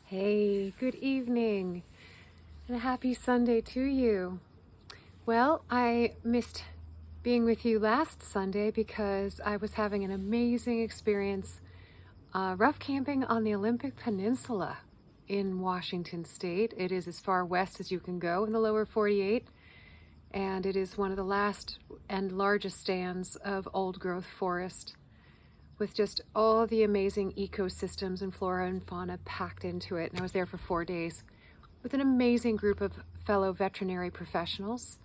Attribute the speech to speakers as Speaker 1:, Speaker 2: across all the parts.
Speaker 1: Hey, good evening and a happy Sunday to you. Well, I missed being with you last Sunday because I was having an amazing experience rough camping on the Olympic Peninsula in Washington State. It is as far west as you can go in the lower 48, and it is one of the last and largest stands of old growth forest, with just all the amazing ecosystems and flora and fauna packed into it. And I was there for 4 days with an amazing group of fellow veterinary professionals.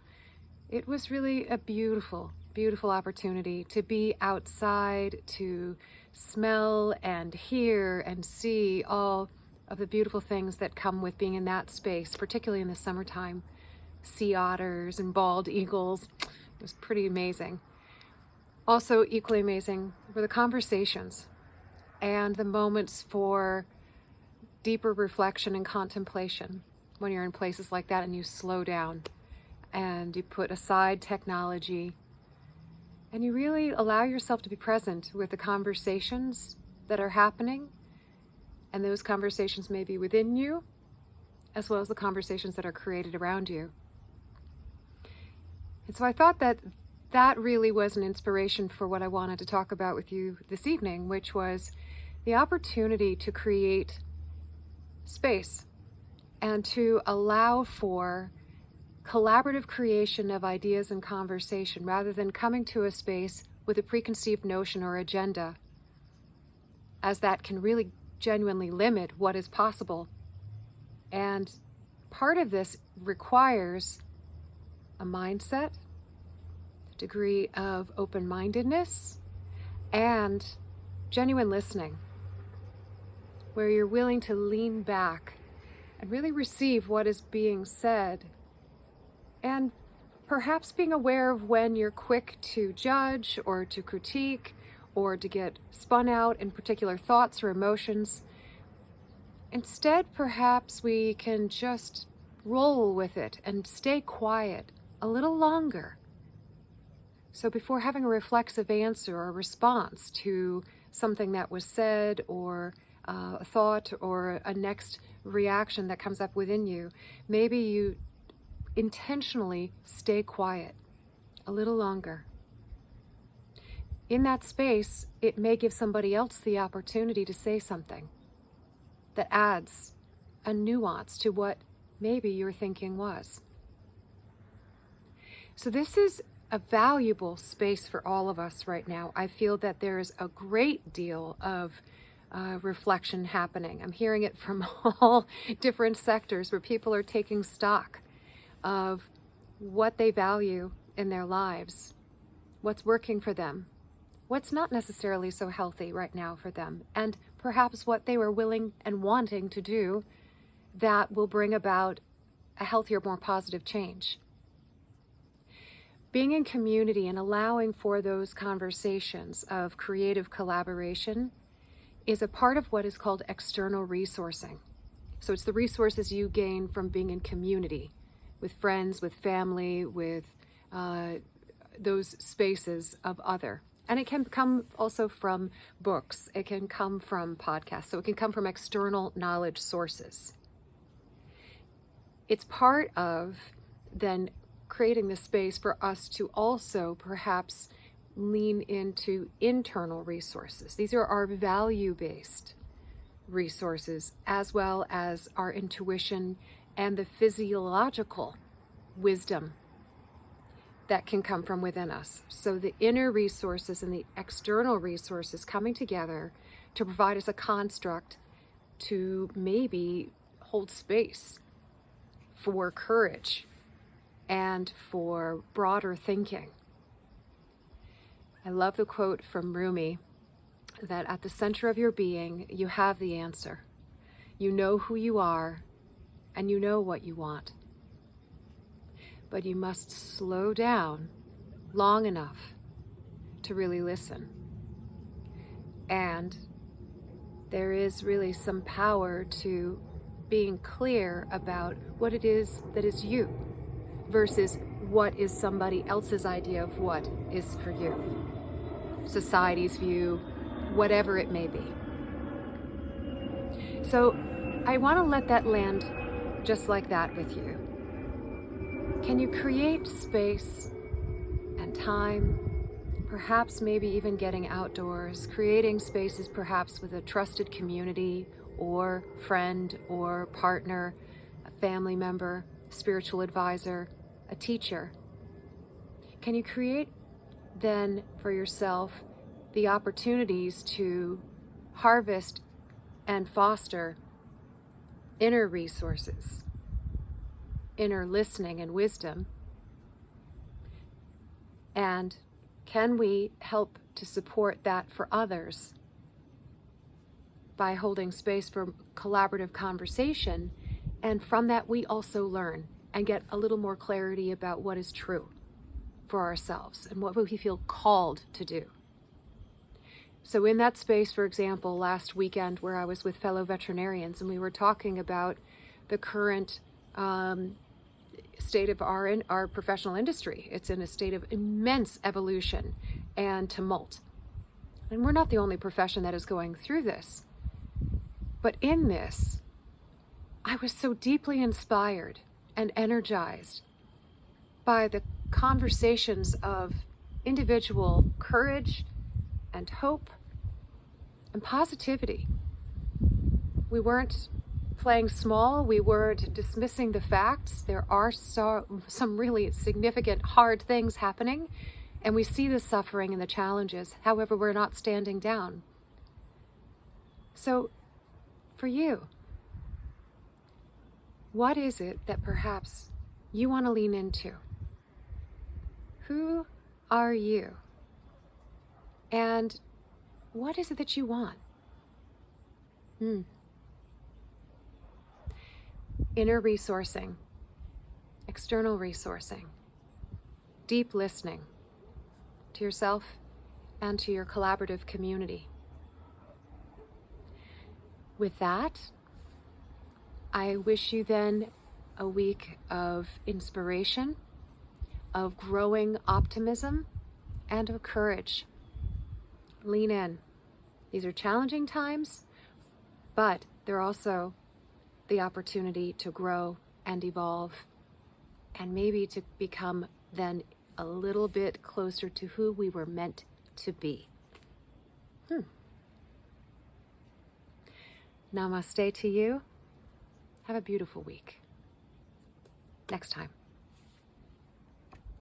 Speaker 1: It was really a beautiful, beautiful opportunity to be outside, to smell and hear and see all of the beautiful things that come with being in that space, particularly in the summertime. Sea otters and bald eagles. It was pretty amazing. Also equally amazing were the conversations and the moments for deeper reflection and contemplation when you're in places like that and you slow down and you put aside technology and you really allow yourself to be present with the conversations that are happening. And those conversations may be within you as well as the conversations that are created around you. And so I thought that really was an inspiration for what I wanted to talk about with you this evening, which was the opportunity to create space and to allow for collaborative creation of ideas and conversation rather than coming to a space with a preconceived notion or agenda, as that can really genuinely limit what is possible. And part of this requires a mindset, degree of open-mindedness, and genuine listening, where you're willing to lean back and really receive what is being said, and perhaps being aware of when you're quick to judge or to critique or to get spun out in particular thoughts or emotions. Instead, perhaps we can just roll with it and stay quiet a little longer. So before having a reflexive answer or a response to something that was said or a thought or a next reaction that comes up within you, maybe you intentionally stay quiet a little longer. In that space, it may give somebody else the opportunity to say something that adds a nuance to what maybe your thinking was. So this is a valuable space for all of us right now. I feel that there is a great deal of reflection happening. I'm hearing it from all different sectors where people are taking stock of what they value in their lives, what's working for them, what's not necessarily so healthy right now for them, and perhaps what they were willing and wanting to do that will bring about a healthier, more positive change. Being in community and allowing for those conversations of creative collaboration is a part of what is called external resourcing. So it's the resources you gain from being in community, with friends, with family, with those spaces of other. And it can come also from books. It can come from podcasts. So it can come from external knowledge sources. It's part of then creating the space for us to also perhaps lean into internal resources. These are our value-based resources, as well as our intuition and the physiological wisdom that can come from within us. So the inner resources and the external resources coming together to provide us a construct to maybe hold space for courage and for broader thinking. I love the quote from Rumi that at the center of your being, you have the answer. You know who you are and you know what you want. But you must slow down long enough to really listen. And there is really some power to being clear about what it is that is you versus what is somebody else's idea of what is for you. Society's view, whatever it may be. So I want to let that land just like that with you. Can you create space and time, perhaps maybe even getting outdoors, creating spaces perhaps with a trusted community or friend or partner, a family member, spiritual advisor, a teacher? Can you create then for yourself the opportunities to harvest and foster inner resources, inner listening and wisdom? And can we help to support that for others by holding space for collaborative conversation? And from that, we also learn and get a little more clarity about what is true for ourselves and what we feel called to do. So in that space, for example, last weekend where I was with fellow veterinarians and we were talking about the current state of our professional industry. It's in a state of immense evolution and tumult. And we're not the only profession that is going through this. But in this, I was so deeply inspired and energized by the conversations of individual courage and hope and positivity. We weren't playing small. We weren't dismissing the facts. There are some really significant, hard things happening, and we see the suffering and the challenges. However, we're not standing down. So, for you, what is it that perhaps you want to lean into? Who are you? And what is it that you want? Inner resourcing, external resourcing, deep listening to yourself and to your collaborative community. With that, I wish you then a week of inspiration, of growing optimism, and of courage. Lean in. These are challenging times, but they're also the opportunity to grow and evolve and maybe to become then a little bit closer to who we were meant to be. Namaste to you. Have a beautiful week. Next time.